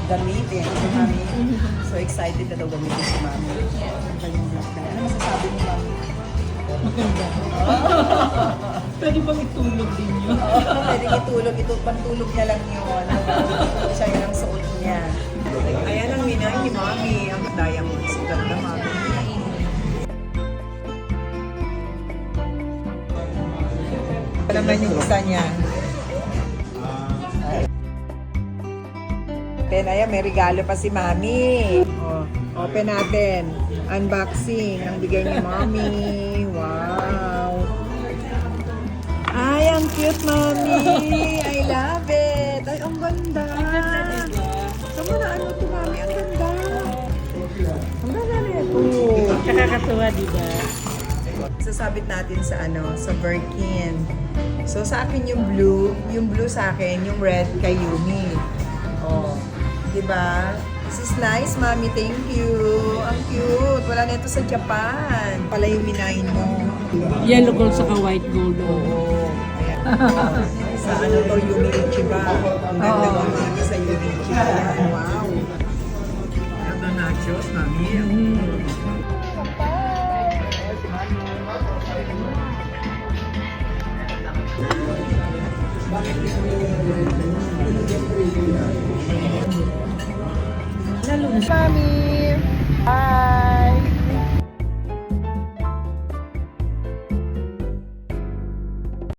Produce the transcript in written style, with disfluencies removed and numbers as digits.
gamitin si Mami. So excited na daw gamitin si Mami. Ang kanyang black belt. Ano masasabi mo, Mami? Maganda. Pwede bang itulog din yun? Pwede itulog. Ito, pantulog niya lang yun. Siya yun ang suot niya. Ayan ang minay ni Mami. Ang diamonds. Ganda, Mami. Ito naman yung isa niya. Then, ayan, may regalo pa si Mami. Oh, open natin. Unboxing ang bigay ni Mami. Wow! Ay, ang cute, Mami! I love it! Ay, ang ganda! Tama na, ano to, Mami? Ang ganda! Ang ganda na ito! Nakakatuwa, di ba? Sasabit natin sa sa Birkin. So, sa akin yung blue sa akin, yung red kay Yumi. Oh, di ba? This is nice, Mami. Thank you. Ang cute. Wala na ito sa Japan. Pala yung minahin mo. Yellow gold saka white gold. Oo. Ayan. Sa to, Yumi Ichiba. Ang ganda mo, Mami, sa Yumi Ichiba. Ayan. Wow. Ganda nachos, Mami. Mami! Bye!